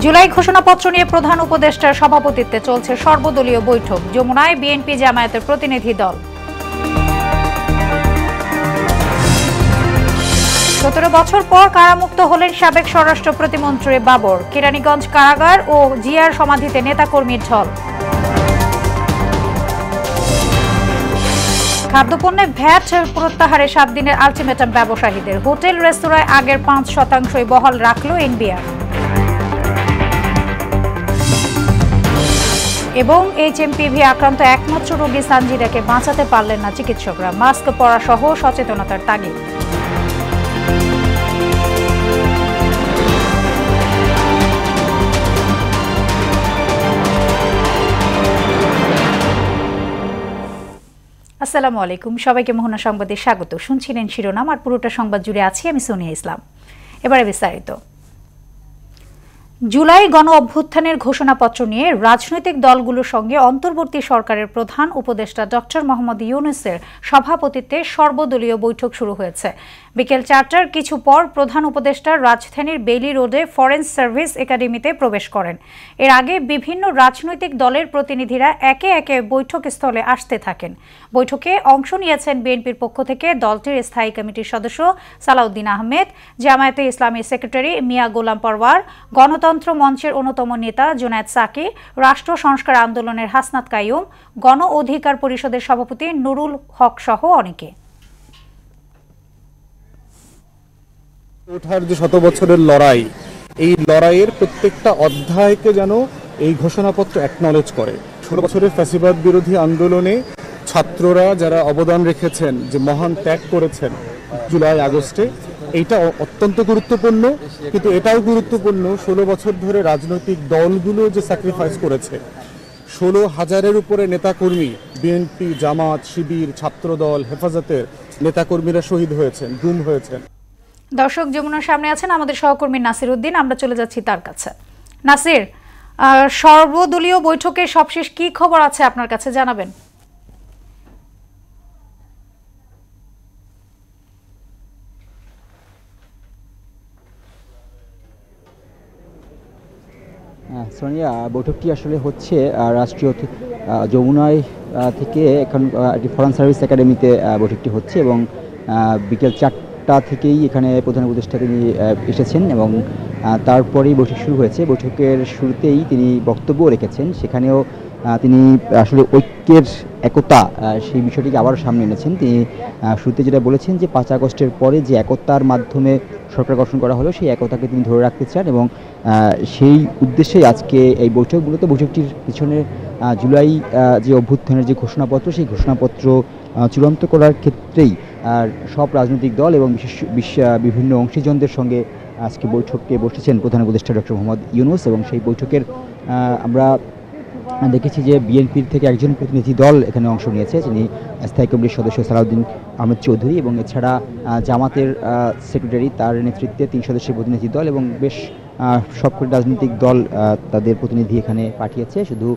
জুলাই ঘোষণাপত্র নিয়ে প্রধান উপদেষ্টার সভাপতিত্বে চলছে সর্বদলীয় বৈঠক। যমুনায় বিএনপি জামায়াতের প্রতিনিধি দল। 17 বছর পর কারামুক্ত হলেন সাবেক স্বরাষ্ট্র প্রতিমন্ত্রী বাবর। কেরানীগঞ্জ কারাগার ও জিয়ার সমাধিতে নেতাকর্মীর ঢল। খাদ্যপণ্যে ভ্যাট প্রত্যাহারে 7 দিনের আলটিমেটাম ব্যবসায়ীদের। হোটেল রেস্তোরাঁয় আগের 5% বহাল রাখল এনবিআর। এবং এইচএমপিভি আক্রান্ত একমাত্র রোগী সানজিদাকে বাঁচাতে পারলেন না চিকিৎসকরা। মাস্ক পরা সহ সচেতনতার তাগিদ। আসসালামু আলাইকুম, সবাইকে মোহনা সংবাদে স্বাগত। শুনছিলেন শিরোনাম, আর পুরোটা সংবাদ জুড়ে আছি আমি সোনিয়া ইসলাম। এবারে বিস্তারিত। জুলাই গণ অভ্যুত্থানের ঘোষণাপত্র নিয়ে রাজনৈতিক দলগুলোর সঙ্গে অন্তর্বর্তী সরকারের প্রধান উপদেষ্টা ডক্টর মোহাম্মদ ইউনূসের সভাপতিত্বে সর্বদলীয় বৈঠক শুরু হয়েছে। বিকেল 4টার কিছু পর প্রধান উপদেষ্টা রাজধানীর বেইলি রোডে ফরেন সার্ভিস একাডেমিতে প্রবেশ করেন। এর আগে বিভিন্ন রাজনৈতিক দলের প্রতিনিধিরা একে একে বৈঠকস্থলে আসতে থাকেন। বৈঠকে অংশ নিয়েছেন বিএনপির পক্ষ থেকে দলটির স্থায়ী কমিটির সদস্য সালাউদ্দিন আহমেদ, জামায়াতে ইসলামী সেক্রেটারি মিয়া গোলাম পরওয়ার, গণতন্ত্র মঞ্চের অন্যতম নেতা জুনায়েদ সাকি, রাষ্ট্র সংস্কার আন্দোলনের হাসনাত কাইয়ুম, গণ অধিকার পরিষদের সভাপতি নুরুল হক সহ অনেকে। ওঠার যে 100 বছরের লড়াই, এই লড়াইয়ের প্রত্যেকটা অধ্যায়কে যেন এই ঘোষণাপত্র অ্যাকনলেজ করে। 16 বছরের ফ্যাসিবাদ বিরোধী আন্দোলনে ছাত্ররা যারা অবদান রেখেছেন, যে মহান ত্যাগ করেছেন জুলাই আগস্টে, এইটা অত্যন্ত গুরুত্বপূর্ণ। কিন্তু এটাও গুরুত্বপূর্ণ 16 বছর ধরে রাজনৈতিক দলগুলো যে স্যাক্রিফাইস করেছে। 16,000-এর উপরে নেতাকর্মী, বিএনপি, জামাত, শিবির, ছাত্রদল, হেফাজতের নেতাকর্মীরা শহীদ হয়েছেন, গুম হয়েছেন। দর্শক, যমুনার সামনে আছেন আমাদের সহকর্মী নাসির উদ্দিন, আমরা চলে যাচ্ছি তার কাছে। নাসির, সর্বদলীয় বৈঠকের সবশেষ কি খবর আছে আপনার কাছে জানাবেন? সোনিয়া, বৈঠকটি আসলে হচ্ছে রাষ্ট্রীয় যমুনায় থেকে এখন একটি ফরেন সার্ভিস একাডেমিতে বৈঠকটি হচ্ছে এবং বিকেল 4টা থেকেই এখানে প্রধান উপদেষ্টা তিনি এসেছেন এবং তারপরেই বৈঠক শুরু হয়েছে। বৈঠকের শুরুতেই তিনি বক্তব্য রেখেছেন, সেখানেও তিনি আসলে ঐক্যের একতা সেই বিষয়টিকে আবার সামনে এনেছেন। তিনি শুরুতে যেটা বলেছেন যে 5 আগস্টের পরে যে একতার মাধ্যমে সরকার গঠন করা হলো, সেই একতাকে তিনি ধরে রাখতে চান এবং সেই উদ্দেশ্যেই আজকে এই বৈঠক। মূলত বৈঠকটির পিছনে জুলাই যে অভ্যুত্থানের যে ঘোষণাপত্র, সেই ঘোষণাপত্র চূড়ান্ত করার ক্ষেত্রেই সব রাজনৈতিক দল এবং বিভিন্ন অংশীজনদের সঙ্গে আজকে বৈঠকে বসেছেন প্রধান উপদেষ্টা ডক্টর মোহাম্মদ ইউনূস। এবং সেই বৈঠকের আমরা দেখেছি যে বিএনপির থেকে একজন প্রতিনিধি দল এখানে অংশ নিয়েছে, যিনি স্থায়ী কমিটির সদস্য সালাউদ্দিন আহমেদ চৌধুরী, এবং এছাড়া জামাতের সেক্রেটারি, তার নেতৃত্বে 3 সদস্যের প্রতিনিধি দল এবং বেশ সবকটি রাজনৈতিক দল তাদের প্রতিনিধি এখানে পাঠিয়েছে। শুধু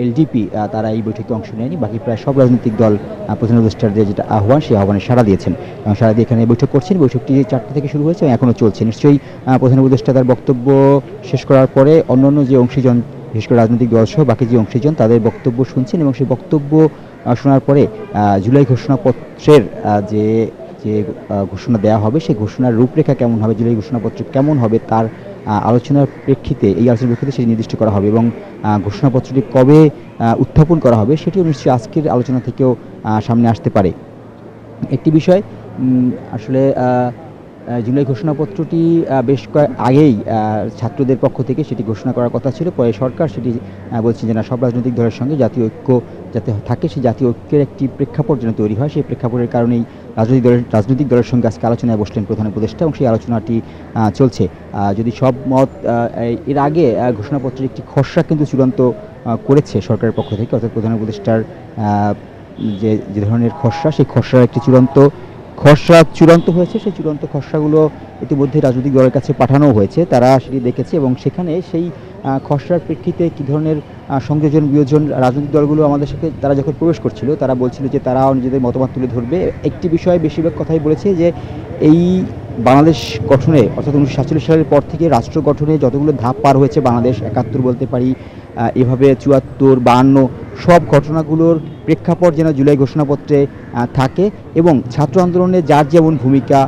এলডিপি তারা এই বৈঠকে অংশ নেয়নি, বাকি প্রায় সব রাজনৈতিক দল প্রধান উপদেষ্টার যেটা আহ্বান, সেই আহ্বানে সাড়া দিয়েছেন এবং সাড়া দিয়ে এখানে বৈঠক করছেন। বৈঠকটি 4টা থেকে শুরু হয়েছে এবং এখনও চলছে। নিশ্চয়ই প্রধান উপদেষ্টা তার বক্তব্য শেষ করার পরে অন্যান্য যে অংশীজন, বিশেষ করে রাজনৈতিক দল সহ বাকি যে অংশীজন, তাদের বক্তব্য শুনছেন এবং সেই বক্তব্য শোনার পরে জুলাই ঘোষণাপত্রের যে ঘোষণা দেওয়া হবে, সেই ঘোষণার রূপরেখা কেমন হবে, জুলাই ঘোষণাপত্র কেমন হবে, তার আলোচনার প্রেক্ষিতে, এই আলোচনার প্রেক্ষিতে সেটি নির্দিষ্ট করা হবে এবং ঘোষণাপত্রটি কবে উত্থাপন করা হবে সেটিও নিশ্চয়ই আজকের আলোচনা থেকেও সামনে আসতে পারে। একটি বিষয় আসলে জুলাই ঘোষণাপত্রটি বেশ আগেই ছাত্রদের পক্ষ থেকে সেটি ঘোষণা করার কথা ছিল, পরে সরকার সেটি বলছে যে না, সব রাজনৈতিক দলের সঙ্গে জাতীয় ঐক্য যাতে থাকে, সেই জাতীয় ঐক্যের একটি প্রেক্ষাপট যেন তৈরি হয়। সেই প্রেক্ষাপটের কারণেই রাজনৈতিক দলের সঙ্গে আজকে আলোচনায় বসলেন প্রধান উপদেষ্টা এবং সেই আলোচনাটি চলছে। যদি সব মত, এর আগে ঘোষণাপত্রের একটি খসড়া কিন্তু চূড়ান্ত করেছে সরকারের পক্ষ থেকে, অর্থাৎ প্রধান উপদেষ্টার যে ধরনের খসড়া, সেই খসড়ার একটি খসড়া চূড়ান্ত হয়েছে। সেই চূড়ান্ত খসড়াগুলো ইতিমধ্যে রাজনৈতিক দলের কাছে পাঠানো হয়েছে, তারা সেটি দেখেছে এবং সেখানে সেই খসড়ার প্রেক্ষিতে কী ধরনের সংযোজন বিয়োজন রাজনৈতিক দলগুলো আমাদের সাথে তারা যখন প্রবেশ করছিল, তারা বলছিল যে তারাও নিজেদের মতামত তুলে ধরবে। একটি বিষয়ে বেশিরভাগ কথাই বলেছে যে এই বাংলাদেশ গঠনে অর্থাৎ 1947 সালের পর থেকে রাষ্ট্র গঠনে যতগুলো ধাপ পার হয়েছে বাংলাদেশ, 71 বলতে পারি, এভাবে 74, 52 সব ঘটনাগুলোর প্রেক্ষাপট যেন জুলাই ঘোষণাপত্রে থাকে এবং ছাত্র আন্দোলনে যার যেমন ভূমিকা,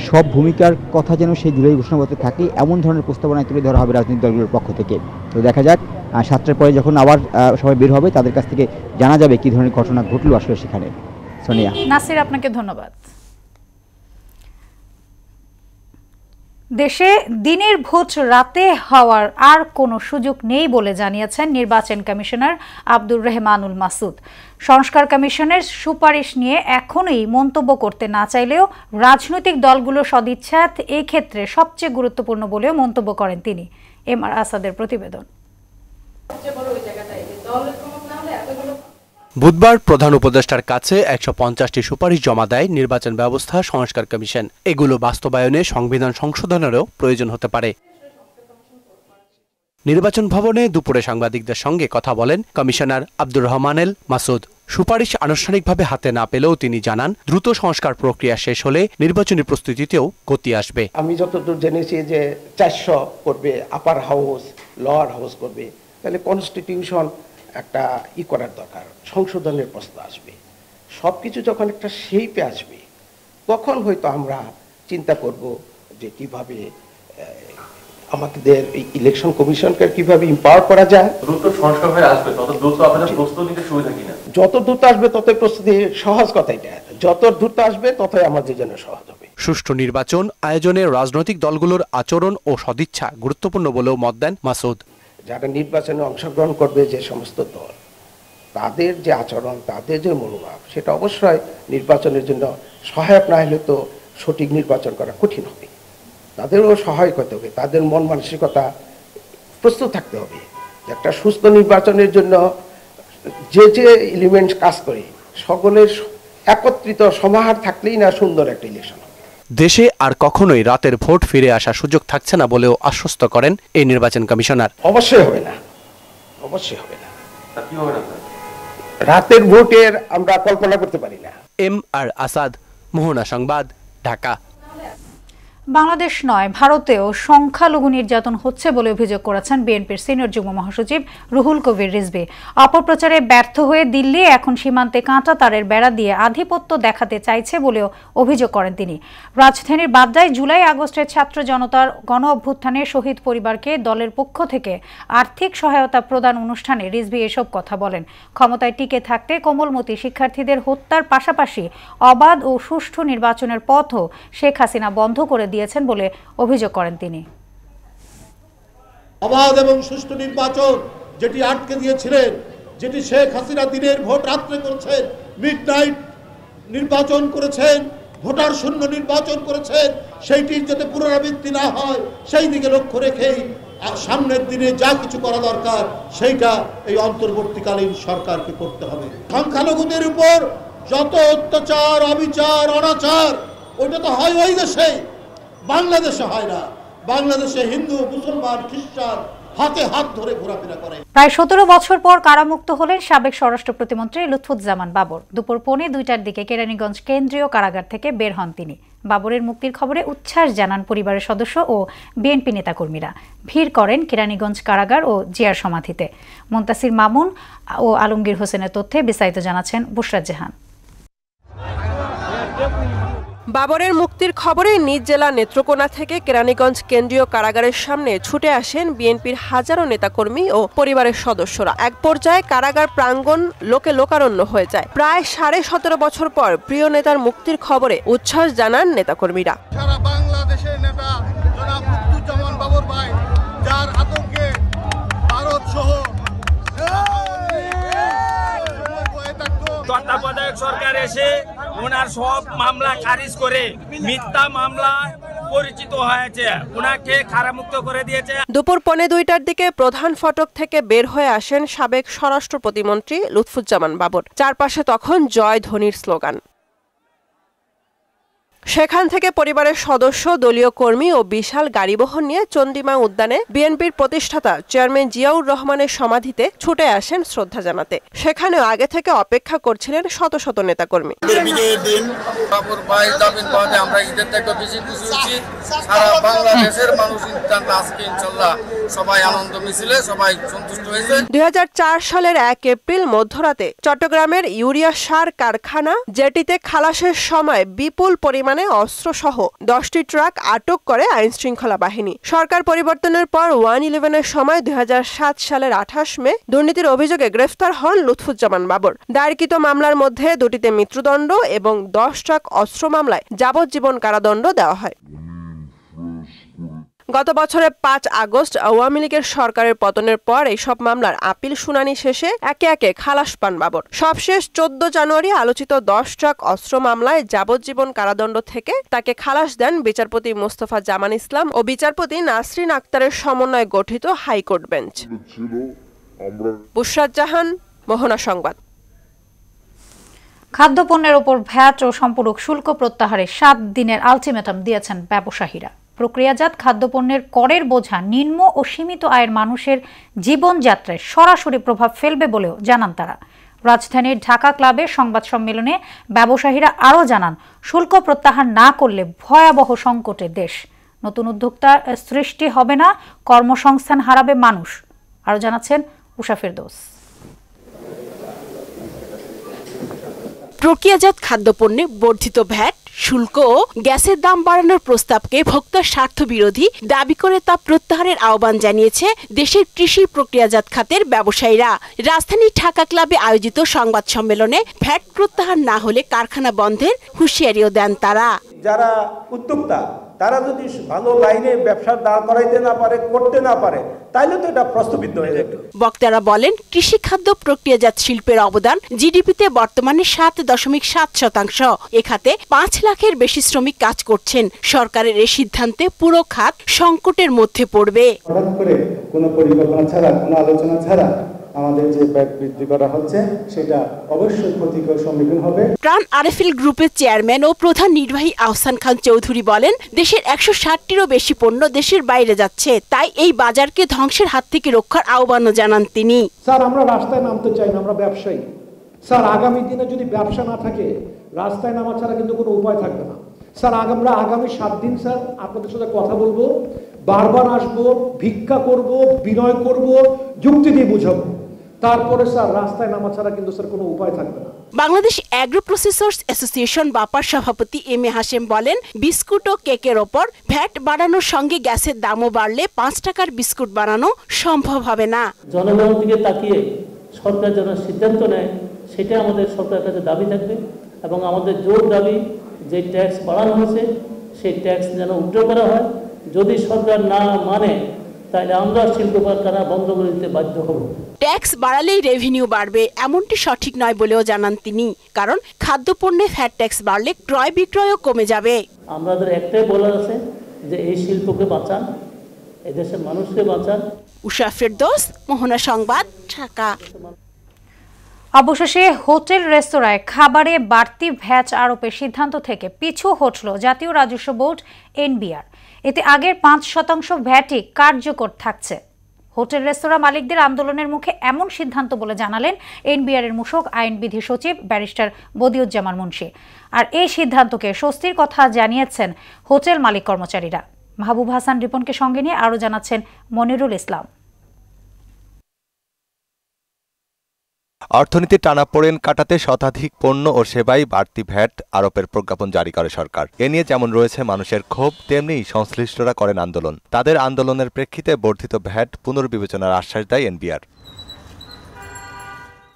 সব ভূমিকার কথা যেন সেই জুলাই ঘোষণাপত্রে থাকে এমন ধরনের প্রস্তাবনায় তুলে ধরা হবে রাজনৈতিক দলগুলোর পক্ষ থেকে। তো দেখা যাক 7টার পরে যখন আবার সবাই বের হবে তাদের কাছ থেকে জানা যাবে কী ধরনের ঘটনা ঘটলো আসলে সেখানে। সোনিয়া। নাসির, আপনাকে ধন্যবাদ। দেশে দিনের ভোট রাতে হওয়ার আর কোনো সুযোগ নেই বলে জানিয়েছেন নির্বাচন কমিশনার আব্দুর রহমানুল মাসুদ। সংস্কার কমিশনের সুপারিশ নিয়ে এখনই মন্তব্য করতে না চাইলেও রাজনৈতিক দলগুলোর সদিচ্ছা এই ক্ষেত্রে সবচেয়ে গুরুত্বপূর্ণ বলেও মন্তব্য করেন তিনি। এম আর আসাদের প্রতিবেদন। বুধবার প্রধান উপদেষ্টার কাছে 150টি সুপারিশ জমা দেয় নির্বাচন ব্যবস্থা সংস্কার কমিশন। এগুলো বাস্তবায়নে সংবিধান সংশোধনেরও প্রয়োজন হতে পারে। নির্বাচন ভবনে দুপুরে সাংবাদিকদের সঙ্গে কথা বলেন কমিশনার আব্দুর রহমানুল মাসুদ। সুপারিশ আনুষ্ঠানিকভাবে হাতে না পেলেও তিনি জানান, দ্রুত সংস্কার প্রক্রিয়া শেষ হলে নির্বাচনী প্রস্তুতিতেও গতি আসবে। আমি যতদূর জেনেছি যে 400 করবে, আপার হাউস, লোয়ার হাউস করবে, তাহলে কনস্টিটিউশন একটা করার দরকার, সংশোধনের প্রশ্ন আসবে। সব কিছু যখন একটা শেপে আসবে তখন হয়তো আমরা চিন্তা করব যে কিভাবে আমাদের এই ইলেকশন কমিশনকে কিভাবে এম্পাওয়ার করা যায়। দ্রুত সংস্কার হয়ে আসবে, তত দ্রুত আপনাদের প্রস্তুতি নিতে সুবিধা কিনা? যত দ্রুত আসবে ততই প্রস্তুতি সহজ, কথা এটা। যত দ্রুত আসবে ততই আমাদের জন্য সহজ হবে। সুষ্ঠু নির্বাচন আয়োজনে রাজনৈতিক দলগুলোর আচরণ ও সদিচ্ছা গুরুত্বপূর্ণ বলেও মত দেন মাসুদ। যারা নির্বাচনে অংশগ্রহণ করবে, যে সমস্ত দল, তাদের যে আচরণ, তাদের যে মনোভাব, সেটা অবশ্যই নির্বাচনের জন্য সহায়ক না হলে তো সঠিক নির্বাচন করা কঠিন হবে। তাদেরও সহায়ক হতে হবে, তাদের মন মানসিকতা প্রস্তুত থাকতে হবে। একটা সুস্থ নির্বাচনের জন্য যে যে এলিমেন্টস কাজ করে সকলের একত্রিত সমাহার থাকলেই না সুন্দর একটা ইলেকশন হবে। দেশে আর কখনোই রাতের ভোট ফিরে আসার সুযোগ থাকছে না বলেও আশ্বস্ত করেন এই নির্বাচন কমিশনার। অবশ্যই হবে না, অবশ্যই হবে না। রাতের ভোটের আমরা কল্পনা করতে পারি না। এম আর আসাদ, মোহনা সংবাদ, ঢাকা। বাংলাদেশ নয়, ভারতেও সংখ্যালঘু নির্যাতন হচ্ছে বলে অভিযোগ করেছেন বিএনপির সিনিয়র যুগ্ম মহাসচিব রুহুল কবির রিজভী। অপপ্রচারে ব্যর্থ হয়ে দিল্লি এখন সীমান্তে কাঁটা তারের বেড়া দিয়ে আধিপত্য দেখাতে চাইছে বলেও অভিযোগ করেন তিনি। রাজধানীর বাড্ডায় জুলাই আগস্টের ছাত্র জনতার গণ অভ্যুত্থানে শহীদ পরিবারকে দলের পক্ষ থেকে আর্থিক সহায়তা প্রদান অনুষ্ঠানে রিজভী এসব কথা বলেন। ক্ষমতায় টিকে থাকতে কোমলমতি শিক্ষার্থীদের হত্যার পাশাপাশি অবাধ ও সুষ্ঠু নির্বাচনের পথও শেখ হাসিনা বন্ধ করে দিয়েছেন বলে অভিযোগ করেন তিনি। অবাধ এবং সুষ্ঠু নির্বাচন যেটি আটকে দিয়েছিলেন, যেটি শেখ হাসিনা দিনের ভোট রাত্রে করেছেন, মিডনাইট নির্বাচন করেছেন, ভোটার শূন্য নির্বাচন করেছেন, সেইটির যাতে পুনরাবৃত্তি না হয় সেই দিকে লক্ষ্য রেখেই সামনের দিনে যা কিছু করা দরকার সেইটা এই অন্তর্বর্তীকালীন সরকারকে করতে হবে। সংখ্যালঘুদের উপর যত অত্যাচার, অবিচার, অনাচার, ওইটা তো হয় ওই দেশে, বাংলাদেশে হয় না। বাংলাদেশে হিন্দু, মুসলমান, খ্রিস্টান হাতে হাত ধরে ঘোরাফেরা করে। প্রায় 17 বছর পর কারামুক্ত হলেন সাবেক স্বরাষ্ট্র প্রতিমন্ত্রী লুৎফুজ্জামান বাবর। দুপুর 2:45 দিকে কেরানীগঞ্জ কেন্দ্রীয় কারাগার থেকে বের হন তিনি। বাবরের মুক্তির খবরে উচ্ছ্বাস জানান পরিবারের সদস্য ও বিএনপি নেতাকর্মীরা। ভিড় করেন কেরানীগঞ্জ কারাগার ও জিয়ার সমাধিতে। মুনতাসির মামুন ও আলমগীর হোসেনের তথ্যে বিস্তারিত জানাচ্ছেন বুশরাত জাহান। বাবরের মুক্তির খবরে নিজ জেলা নেত্রকোনা থেকে কেরানীগঞ্জ কেন্দ্রীয় কারাগারের সামনে ছুটে আসেন বিএনপির হাজারো নেতাকর্মী ও পরিবারের সদস্যরা। এক পর্যায়ে কারাগার প্রাঙ্গণ লোকে লোকারণ্য হয়ে যায়। প্রায় 17.5 বছর পর প্রিয় নেতার মুক্তির খবরে উচ্ছ্বাস জানান নেতাকর্মীরা। সারা বাংলাদেশের নেতা জনাব লুৎফুজ্জামান বাবর ভাই, যার আতঙ্কে ভারত সহ তত্ত্বাবধায়ক সরকার এসে ওনার সব মামলা খারিজ করে মিথ্যা মামলা পরিচিত হয়েছে, ওনাকে কারামুক্ত করে দিয়েছে। দুপুর 2:45 দিকে প্রধান ফটক থেকে বের হয়ে আসেন সাবেক স্বরাষ্ট্র প্রতিমন্ত্রী লুৎফুজ্জামান বাবর। চারপাশে তখন জয় ধ্বনির স্লোগান। সেখান থেকে পরিবারের সদস্য, দলীয় কর্মী ও বিশাল গাড়িবহর নিয়ে চন্ডিমা উদ্যানে বিএনপির প্রতিষ্ঠাতা চেয়ারম্যান জিয়াউর রহমানের সমাধিতে ছুটে আসেন শ্রদ্ধা জানাতে। সেখানেও আগে থেকে অপেক্ষা করছিলেন শত শত নেতাকর্মী। আমরা ঈদের থেকে বেশি খুশি হচ্ছি। সারা বাংলাদেশের মানুষ আজকে ইনশাআল্লাহ সবাই আনন্দ মিছিলে সবাই সন্তুষ্ট হয়েছে। 2004 সালের 1 এপ্রিল মধ্যরাতে চট্টগ্রামের ইউরিয়া সার কারখানা জেটিতে খালাসের সময় বিপুল পরিমাণে অস্ত্রসহ 10টি ট্রাক আটক করে আইনশৃঙ্খলা বাহিনী। সরকার পরিবর্তনের পর 1/11-এর সময় 2007 সালের 28 মে দুর্নীতির অভিযোগে গ্রেফতার হন লুৎফুজ্জামান বাবর। দায়েরকৃত মামলার মধ্যে 2টিতে মৃত্যুদণ্ড এবং 10 ট্রাক অস্ত্র মামলায় যাবজ্জীবন কারাদণ্ড দেওয়া হয়। গত বছরের 5 আগস্ট আওয়ামী লীগের সরকারের পতনের পর এইসব মামলার আপিল শুনানি শেষে একে একে খালাস পান বাবর। সবশেষ 14 জানুয়ারি আলোচিত 10 ট্রাক অস্ত্র মামলায় যাবজ্জীবন কারাদণ্ড থেকে তাকে খালাস দেন বিচারপতি মোস্তফা জামান ইসলাম ও বিচারপতি নাসরিন আক্তারের সমন্বয়ে গঠিত হাইকোর্ট বেঞ্চ। বুশরাত জাহান, মোহনা সংবাদ। খাদ্যপণ্যের ওপর ভ্যাট ও সম্পূরক শুল্ক প্রত্যাহারে 7 দিনের আলটিমেটাম দিয়েছেন ব্যবসায়ীরা। প্রক্রিয়াজাত খাদ্যপণ্যের করের বোঝা নিম্ন ও সীমিত আয়ের মানুষের জীবনযাত্রায় সরাসরি প্রভাব ফেলবে বলেও জানান তারা। রাজধানীর ঢাকা ক্লাবে সংবাদ সম্মেলনে ব্যবসায়ীরা আরও জানান, শুল্ক প্রত্যাহার না করলে ভয়াবহ সংকটে দেশ। নতুন উদ্যোক্তার সৃষ্টি হবে না, কর্মসংস্থান হারাবে মানুষ। আরও জানাচ্ছেন উষা ফেরদৌস। প্রক্রিয়াজাত খাদ্যপণ্যে বর্ধিত ভ্যাট, শুল্ক ও গ্যাসের দাম বাড়ানোর প্রস্তাবকে ভোক্তার স্বার্থ বিরোধী দাবি করে তা প্রত্যাহারের আহ্বান জানিয়েছে দেশের কৃষি প্রক্রিয়াজাত খাতের ব্যবসায়ীরা। রাজধানী ঢাকা ক্লাবে আয়োজিত সংবাদ সম্মেলনে ভ্যাট প্রত্যাহার না হলে কারখানা বন্ধের হুঁশিয়ারিও দেন তারা। যারা উদ্যোক্তা তারা যদি ভালো লাইনে ব্যবসা দাঁড় করাইতে না পারে, করতে না পারে, তাইলে তো এটা প্রশ্নবিদ্ধ হয়ে যাবে। বক্তারা বলেন, কৃষি খাদ্য প্রক্রিয়াজাত শিল্পের অবদান জিডিপিতে বর্তমানে 7.7%। এ খাতে 5 লাখের বেশি শ্রমিক কাজ করছেন। সরকারের এই সিদ্ধান্তে পুরো খাত সংকটের মধ্যে পড়বে। হঠাৎ করে কোনো পরিকল্পনা ছাড়া, কোনো আলোচনা ছাড়া আমাদের যে ব্যাট বৃদ্ধি করা হচ্ছে সেটা অবশ্যই ক্ষতিকর সম্মুখীন হবে। প্রাণ আরএফএল গ্রুপের চেয়ারম্যান ও প্রধান নির্বাহী আহসান খান চৌধুরী বলেন, দেশের 160টিরও বেশি পণ্য দেশের বাইরে যাচ্ছে, তাই এই বাজারকে ধ্বংসের হাত থেকে রক্ষার আহ্বানও জানান তিনি। স্যার, আমরা রাস্তায় নামতে চাই না, আমরা ব্যবসায়ী। স্যার, আগামী দিনে যদি ব্যবসা না থাকে, রাস্তায় নামা ছাড়া কিন্তু কোনো উপায় থাকবে না। স্যার, আমরা আগামী 7 দিন স্যার আপনাদের সাথে কথা বলবো, বারবার আসবো, ভিক্ষা করব, বিনয় করব, যুক্তি দিয়ে বুঝাবো। তারপরে স্যার রাস্তায় নামা ছাড়া কিন্তু স্যার কোনো উপায় থাকবে না। বাংলাদেশ অ্যাগ্রো প্রসেসর্স অ্যাসোসিয়েশন বাপার সভাপতি এম এ হাশেম বলেন, বিস্কুট ও কেকের ওপর ভ্যাট বাড়ানোর সঙ্গে গ্যাসের দামও বাড়লে 5 টাকার বিস্কুট বানানো সম্ভব হবে না। জনগণের দিকে তাকিয়ে সরকার যেন সিদ্ধান্ত নেয়, সেটা আমাদের সরকারের কাছে দাবি থাকবে এবং আমাদের জোর দাবি যে ট্যাক্স বাড়ানো হয়েছে সেই ট্যাক্স যেন উইথড্র করা হয়। যদি সরকার না মানে তাহলে আমরা শিল্প কারখানা বন্ধ করে দিতে বাধ্য হব। ট্যাক্স বাড়ালেই রেভিনিউ বাড়বে এমনটি সঠিক নয় বলেও জানান তিনি, কারণ খাদ্যপণ্যে ভ্যাট ট্যাক্স বাড়লে ক্রয় বিক্রয়ও কমে যাবে। আমাদের একটাই বলার আছে যে এই শিল্পকে বাঁচান, এদেশের মানুষকে বাঁচান। উষা ফেরদৌস, মোহনা সংবাদ, ঢাকা। অবশেষে হোটেল রেস্তোরাঁয় খাবারে বাড়তি ভ্যাট আরোপের সিদ্ধান্ত থেকে পিছু হটল জাতীয় রাজস্ব বোর্ড এনবিআর। এতে আগের 5% ভ্যাটই কার্যকর থাকছে। হোটেল রেস্তোরাঁ মালিকদের আন্দোলনের মুখে এমন সিদ্ধান্ত বলে জানালেন এনবিআর এর মূসক আইনবিধি সচিব ব্যারিস্টার বদিউজ্জামান মুন্সি। আর এই সিদ্ধান্তকে স্বস্তির কথা জানিয়েছেন হোটেল মালিক কর্মচারীরা। মাহবুব হাসান রিপনকে সঙ্গে নিয়ে আরও জানাচ্ছেন মনিরুল ইসলাম। অর্থনীতির টানাপোড়েন কাটাতে শতাধিক পণ্য ও সেবায় বাড়তি ভ্যাট আরোপের প্রজ্ঞাপন জারি করে সরকার। এ নিয়ে যেমন রয়েছে মানুষের ক্ষোভ, তেমনি সংশ্লিষ্টরা করেন আন্দোলন। তাদের আন্দোলনের প্রেক্ষিতে বর্ধিত ভ্যাট পুনর্বিবেচনার আশ্বাস দেয় এনবিআর।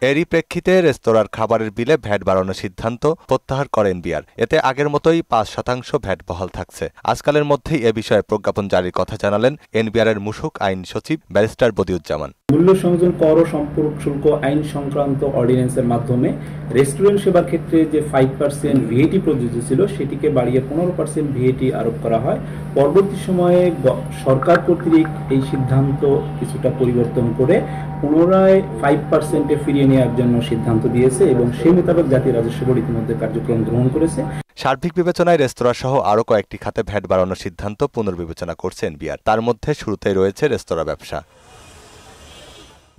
এরই প্রেক্ষিতে রেস্তোরাঁর খাবারের বিলে ভ্যাট বাড়ানোর সিদ্ধান্ত প্রত্যাহার করে এনবিআর। এতে আগের মতোই 5% ভ্যাট বহাল থাকছে। আজকালের মধ্যেই এ বিষয়ে প্রজ্ঞাপন জারির কথা জানালেন এনবিআর এর মূসক আইন সচিব ব্যারিস্টার বদিউজ্জামান। মূল্য সংযোজন কর ও সম্পর্ক শুল্ক আইন সংক্রান্ত অর্ডিন্যান্সের মাধ্যমে রেস্টুরেন্ট সেবার ক্ষেত্রে যে 5% ভিএটি প্রযোজ্য ছিল সেটিকে বাড়িয়ে 15% ভিএটি আরোপ করা হয়। পরবর্তী সময়ে সরকার কর্তৃক এই সিদ্ধান্ত কিছুটা পরিবর্তন করে পুনরায় 5% ফিরিয়ে নেওয়ার জন্য সিদ্ধান্ত দিয়েছে এবং সেই মোতাবেক জাতীয় রাজস্ব বোর্ড ইতিমধ্যে কার্যক্রম গ্রহণ করেছে। সার্বিক বিবেচনায় রেস্তোরাঁ সহ আরও কয়েকটি খাতে ভ্যাট বাড়ানোর সিদ্ধান্ত পুনর্বিবেচনা করছে এনবিআর। তার মধ্যে শুরুতেই রয়েছে রেস্তোরাঁ ব্যবসা।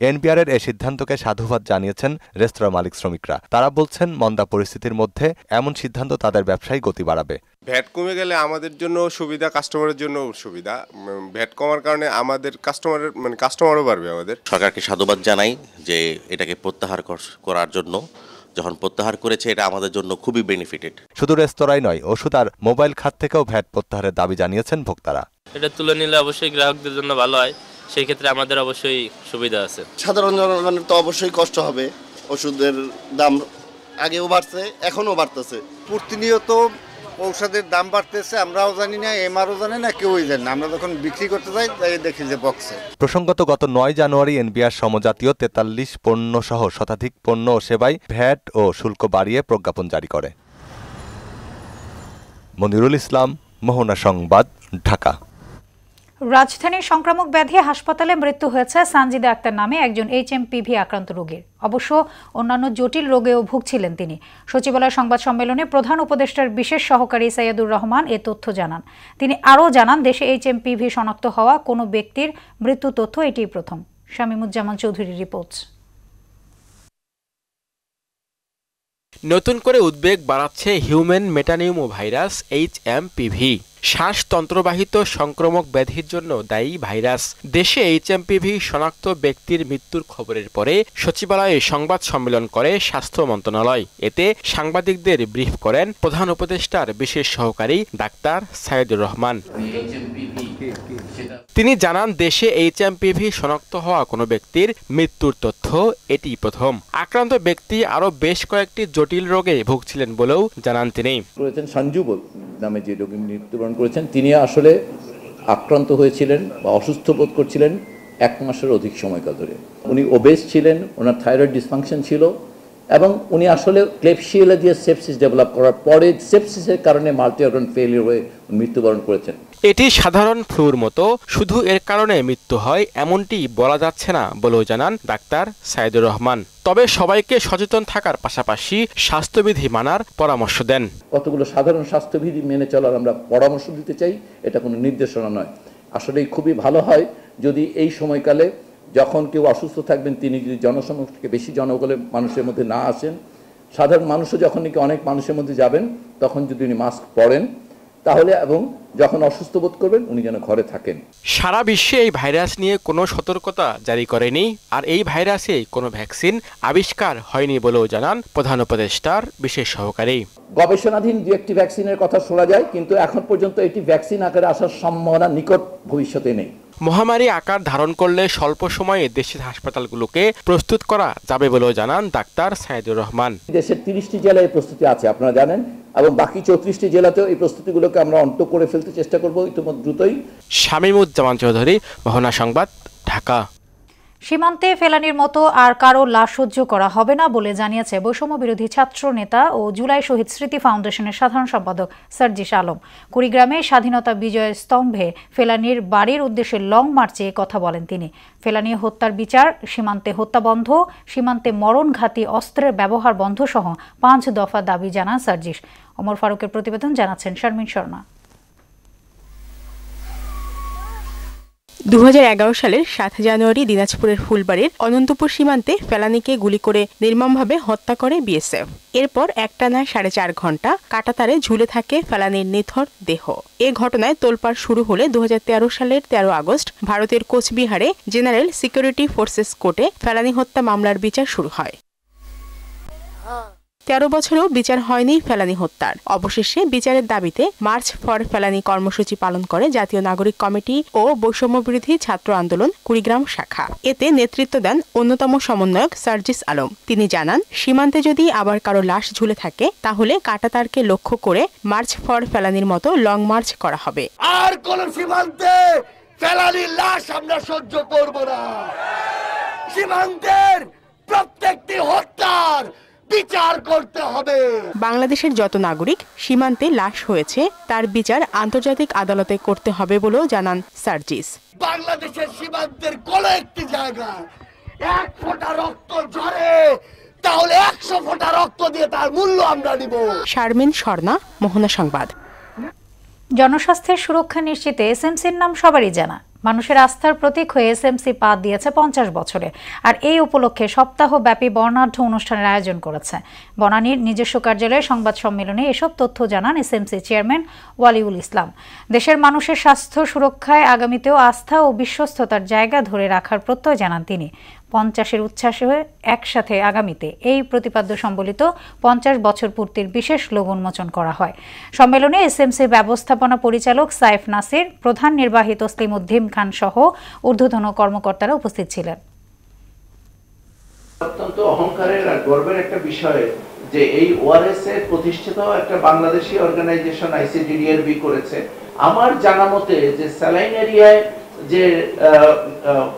এনবিআরের এই সিদ্ধান্তকে সাধুবাদ জানিয়েছেন রেস্তোরাঁ মালিক শ্রমিকরা। তারা বলছেন, মন্দা পরিস্থিতির মধ্যে এমন সিদ্ধান্ত তাদের ব্যবসায় গতি বাড়াবে। ভ্যাট কমে গেলে আমাদের জন্য সুবিধা, কাস্টমারের জন্য সুবিধা। ভ্যাট কমার কারণে আমাদের কাস্টমারও বাড়বে। আমাদের সরকারকে সাধুবাদ জানাই যে এটাকে প্রত্যাহার করার জন্য। যখন প্রত্যাহার করেছে, এটা আমাদের জন্য খুবই বেনিফিটেড। শুধু রেস্তোরাঁই নয়, ওষুধ আর মোবাইল খাত থেকেও ভ্যাট প্রত্যাহারের দাবি জানিয়েছেন ভোক্তারা। এটা তুলে নিলে অবশ্যই গ্রাহকদের জন্য ভালো হয়, সেই ক্ষেত্রে আমাদের অবশ্যই সুবিধা আছে। সাধারণ জনগণের তো অবশ্যই কষ্ট হবে। ওষুধের দাম আগেও বাড়ছে, এখনো বাড়তেছে। প্রতিনিয়ত ঔষধের দাম বাড়তেছে, আমরাও জানি না, এমআরও জানে না, কেউই জানে না। আমরা যখন বিক্রি করতে যাই তাই দেখি যে বক্সে। প্রসঙ্গত, গত 9 জানুয়ারি এনবিআর সমজাতীয় 43 পণ্য সহ শতাধিক পণ্য ও সেবায় ভ্যাট ও শুল্ক বাড়িয়ে প্রজ্ঞাপন জারি করে। মনিরুল ইসলাম, মোহনা সংবাদ, ঢাকা। রাজধানীর সংক্রামক ব্যাধি হাসপাতালে মৃত্যু হয়েছে সানজিদা আক্তার নামে একজন HMPV আক্রান্ত রোগীর। অবশ্য অন্যান্য জটিল রোগেও ভুগছিলেন তিনি। সচিবালয় সংবাদ সম্মেলনে প্রধান উপদেষ্টার বিশেষ সহকারী সাইয়্যিদুর রহমান এ তথ্য জানান। তিনি আরও জানান, দেশে HMPV শনাক্ত হওয়া কোনো ব্যক্তির মৃত্যু তথ্য এটিই প্রথম। শামীমুজ্জামান চৌধুরীর রিপোর্ট। নতুন করে উদ্বেগ বাড়াচ্ছে হিউম্যান মেটানিউমোভাইরাস HMPV। শ্বাসতন্ত্রবাহিত সংক্রামক ব্যাধির জন্য দায়ী ভাইরাস। দেশে HMPV শনাক্ত ব্যক্তির মৃত্যুর খবরের পরে সচিবালয়ে সংবাদ সম্মেলন করে স্বাস্থ্য মন্ত্রণালয়। এতে সাংবাদিকদের ব্রিফ করেন প্রধান উপদেষ্টার বিশেষ সহকারী ডাক্তার সাইয়্যিদুর রহমান। তিনি জানান, দেশে HMPV শনাক্ত হওয়া কোনো ব্যক্তির মৃত্যুর তথ্য এটি প্রথম। আক্রান্ত ব্যক্তি আরও বেশ কয়েকটি জটিল রোগে ভুগছিলেন বলেও জানান তিনি। সঞ্জু নামে যে রোগী মৃত্যুবরণ করেছেন, তিনি আসলে আক্রান্ত হয়েছিলেন বা অসুস্থ বোধ করছিলেন 1 মাসের অধিক সময়কাল ধরে। উনি ওবেস ছিলেন, ওনার থাইরয়েড ডিসফাংশন ছিল এবং উনি আসলে ক্লেবশিয়েলা দিয়ে সেপসিস ডেভেলপ করার পরে সেপসিসের কারণে মাল্টি অর্গান ফেলিয়ার হয়ে মৃত্যুবরণ করেছেন। এটি সাধারণ ফ্লুর মতো, শুধু এর কারণে মৃত্যু হয় এমনটি বলা যাচ্ছে না বলেও জানান ডাক্তার সাইয়্যিদুর রহমান। তবে সবাইকে সচেতন থাকার পাশাপাশি স্বাস্থ্যবিধি মানার পরামর্শ দেন। কতগুলো সাধারণ স্বাস্থ্যবিধি মেনে চলার আমরা পরামর্শ দিতে চাই, এটা কোনো নির্দেশনা নয়। আসলেই খুবই ভালো হয় যদি এই সময়কালে যখন কেউ অসুস্থ থাকবেন, তিনি যদি জনসমক্ষে বেশি জনগণের মানুষের মধ্যে না আসেন, সাধারণ মানুষও যখন নাকি অনেক মানুষের মধ্যে যাবেন, তখন যদি উনি মাস্ক পরেন তাহলে, এবং যখন অসুস্থ বোধ করবেন উনি যেন ঘরে থাকেন। সারা বিশ্বে এই ভাইরাস নিয়ে কোনো সতর্কতা জারি করেনি, আর এই ভাইরাসে কোনো ভ্যাকসিন আবিষ্কার হয়নি বলেও জানান প্রধান উপদেষ্টার বিশেষ সহকারী। গবেষণাধীন 2-1টি ভ্যাকসিনের কথা শোনা যায়, কিন্তু এখন পর্যন্ত এটি ভ্যাকসিন আকারে আসার সম্ভাবনা নিকট ভবিষ্যতে নেই। মহামারী আকার ধারণ করলে স্বল্প সময়ে দেশের হাসপাতালগুলোকে প্রস্তুত করা যাবে বলেও জানান ডাক্তার সাইয়্যিদুর রহমান। দেশের 30টি জেলায় এই প্রস্তুতি আছে আপনারা জানেন, এবং বাকি 34টি জেলাতেও এই প্রস্তুতিগুলোকে আমরা অন্ত করে ফেলতে চেষ্টা করব ইতিমধ্যে দ্রুতই। শামীমুজ্জামান চৌধুরী, মোহনা সংবাদ, ঢাকা। সীমান্তে ফেলানির মতো আর কারো লাশ সহ্য করা হবে না বলে জানিয়েছে বৈষম্য বিরোধী ছাত্র নেতা ও জুলাই শহীদ স্মৃতি ফাউন্ডেশনের সাধারণ সম্পাদক সার্জিস আলম। কুড়িগ্রামে স্বাধীনতা বিজয় স্তম্ভে ফেলানির বাড়ির উদ্দেশ্যে লং মার্চে কথা বলেন তিনি। ফেলানি হত্যার বিচার, সীমান্তে হত্যা বন্ধ, সীমান্তে মরণঘাতী অস্ত্রের ব্যবহার বন্ধ সহ 5 দফা দাবি জানান সার্জিস। ওমর ফারুকের প্রতিবেদন, জানাচ্ছেন শারমিন শর্মা। 2011 সালের 7 জানুয়ারি দিনাজপুরের ফুলবাড়ির অনন্তপুর সীমান্তে ফেলানিকে গুলি করে নির্মমভাবে হত্যা করে বিএসএফ। এরপর একটানা 4.5 ঘন্টা কাঁটাতারে ঝুলে থাকে ফেলানির নিথর দেহ। এ ঘটনায় তোলপাড় শুরু হলে 2013 সালের 13 আগস্ট ভারতের কোচবিহারে জেনারেল সিকিউরিটি ফোর্সেস কোর্টে ফেলানি হত্যা মামলার বিচার শুরু হয়। 13 বছরেও বিচার হয়নি ফেলানি হত্যার। অবশেষে বিচারের দাবিতে মার্চ ফর ফেলানি কর্মসূচি পালন করে জাতীয় নাগরিক কমিটি ও বৈষম্য বিরোধী ছাত্র আন্দোলন কুড়িগ্রাম শাখা। এতে নেতৃত্ব দেন অন্যতম সমন্বয়ক সার্জিস আলম। তিনি জানান, সীমান্তে যদি আবার কারো লাশ ঝুলে থাকে তাহলে কাঁটাতারকে লক্ষ্য করে মার্চ ফর ফেলানির মতো লং মার্চ করা হবে। আর কোন সীমান্তে ফেলানির লাশ আমরা সহ্য করব না। সীমান্তের প্রত্যেকটি হত্যার বিচার করতে হবে। বাংলাদেশের যত নাগরিক সীমান্তে লাশ হয়েছে তার বিচার আন্তর্জাতিক আদালতে করতে হবে বলেও জানান সার্জিস। বাংলাদেশের সীমান্তের কোন একটি জায়গা এক ফোঁটা রক্ত ঝরে তাহলে 100 ফোঁটা রক্ত দিয়ে তার মূল্য আমরা নিব। শারমিন স্বর্ণা, মোহনা সংবাদ। জনস্বাস্থ্যের সুরক্ষা নিশ্চিতে এসএমসির নাম সবারই জানা। মানুষের আস্থার প্রতীক হয়ে এসএমসি পা দিয়েছে 50 বছরে, আর এই উপলক্ষে সপ্তাহব্যাপী বর্ণাঢ্য অনুষ্ঠানের আয়োজন করেছে। বনানীর নিজস্ব কার্যালয়ে সংবাদ সম্মেলনে এসব তথ্য জানান এসএমসি চেয়ারম্যান ওয়ালিউল ইসলাম। দেশের মানুষের স্বাস্থ্য সুরক্ষায় আগামীতেও আস্থা ও বিশ্বস্ততার জায়গা ধরে রাখার প্রত্যয় জানান তিনি। 50-এর উচ্ছ্বাসে একসাথে আগামীতে এই প্রতিপাদ্য সম্বলিত 50 বছর পূর্তির বিশেষ লোগো উন্মোচন করা হয়। সম্মেলনে এসএমসি ব্যবস্থাপনা পরিচালক সাইফ নাসির, প্রধান নির্বাহী তসলিম উদ্দিন খান সহ ঊর্ধ্বতন কর্মকর্তারা উপস্থিত ছিলেন। অত্যন্ত অহংকারের আর গর্বের একটা বিষয় যে এই ওআরএস এর প্রতিষ্ঠিত একটা বাংলাদেশি অর্গানাইজেশন আইসিডিডিআরবি করেছে। আমার জানা মতে যে স্যালাইন এরিয়ায় যে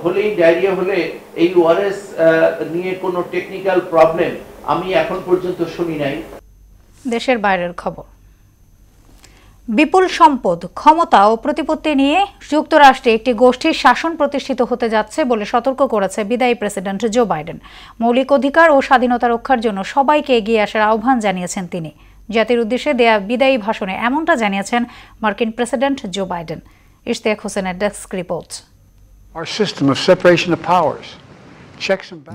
হলেই ডায়রিয়া হলে এই ওআরএস নিয়ে কোনো টেকনিক্যাল প্রবলেম আমি এখন পর্যন্ত শুনি নাই। দেশের বাইরের খবর। বিপুল সম্পদ, ক্ষমতা ও প্রতিপত্তি নিয়ে যুক্তরাষ্ট্রে একটি গোষ্ঠীর শাসন প্রতিষ্ঠিত হতে যাচ্ছে বলে সতর্ক করেছে বিদায়ী প্রেসিডেন্ট জো বাইডেন। মৌলিক অধিকার ও স্বাধীনতা রক্ষার জন্য সবাইকে এগিয়ে আসার আহ্বান জানিয়েছেন তিনি। জাতির উদ্দেশ্যে দেয়া বিদায়ী ভাষণে এমনটা জানিয়েছেন মার্কিন প্রেসিডেন্ট জো বাইডেন। ইশতিয়াক হোসেনের ডেস্ক রিপোর্ট।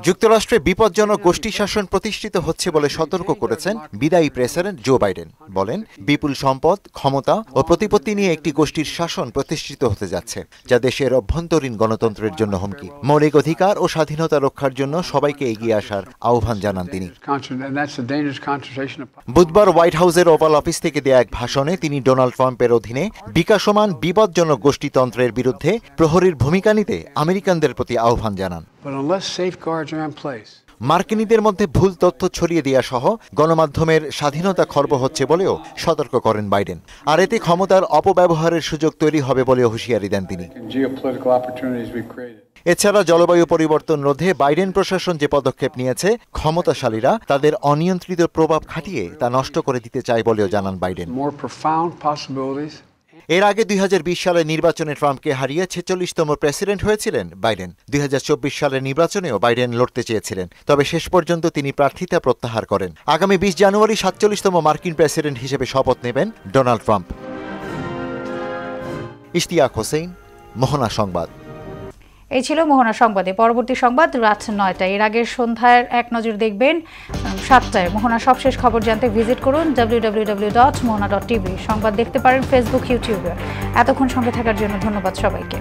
যুক্তরাষ্ট্রে বিপজ্জনক গোষ্ঠী শাসন প্রতিষ্ঠিত হচ্ছে বলে সতর্ক করেছেন বিদায়ী প্রেসিডেন্ট জো বাইডেন। বলেন, বিপুল সম্পদ, ক্ষমতা ও প্রতিপত্তি নিয়ে একটি গোষ্ঠীর শাসন প্রতিষ্ঠিত হতে যাচ্ছে, যা দেশের অভ্যন্তরীণ গণতন্ত্রের জন্য হুমকি। মৌলিক অধিকার ও স্বাধীনতা রক্ষার জন্য সবাইকে এগিয়ে আসার আহ্বান জানান তিনি। বুধবার হোয়াইট হাউসের ওভাল অফিস থেকে দেয়া এক ভাষণে তিনি ডোনাল্ড ট্রাম্পের অধীনে বিকাশমান বিপজ্জনক গোষ্ঠীতন্ত্রের বিরুদ্ধে প্রহরীর ভূমিকা নিতে আমেরিকানদের প্রতি আহ্বান জানান। মার্কিনীদের মধ্যে ভুল তথ্য ছড়িয়ে দেওয়া সহ গণমাধ্যমের স্বাধীনতা খর্ব হচ্ছে বলেও সতর্ক করেন বাইডেন। আর এতে ক্ষমতার অপব্যবহারের সুযোগ তৈরি হবে বলেও হুঁশিয়ারি দেন তিনি। এছাড়া জলবায়ু পরিবর্তন রোধে বাইডেন প্রশাসন যে পদক্ষেপ নিয়েছে, ক্ষমতাশালীরা তাদের অনিয়ন্ত্রিত প্রভাব খাটিয়ে তা নষ্ট করে দিতে চায় বলেও জানান বাইডেন। এর আগে 2020 সালের নির্বাচনে ট্রাম্পকে হারিয়ে 46তম প্রেসিডেন্ট হয়েছিলেন বাইডেন। 2024 সালের নির্বাচনেও বাইডেন লড়তে চেয়েছিলেন, তবে শেষ পর্যন্ত তিনি প্রার্থিতা প্রত্যাহার করেন। আগামী 20 জানুয়ারি 47তম মার্কিন প্রেসিডেন্ট হিসেবে শপথ নেবেন ডোনাল্ড ট্রাম্প। ইশতিয়াক হোসেন, মোহনা সংবাদ। এই ছিল মোহনা সংবাদে। পরবর্তী সংবাদ রাত 9টায়। এর আগের সন্ধ্যার এক নজর দেখবেন 7টায়। মোহনা সবশেষ খবর জানতে ভিজিট করুন www.mohana.tv। সংবাদ দেখতে পারেন ফেসবুক, ইউটিউবে। এতক্ষণ সঙ্গে থাকার জন্য ধন্যবাদ সবাইকে।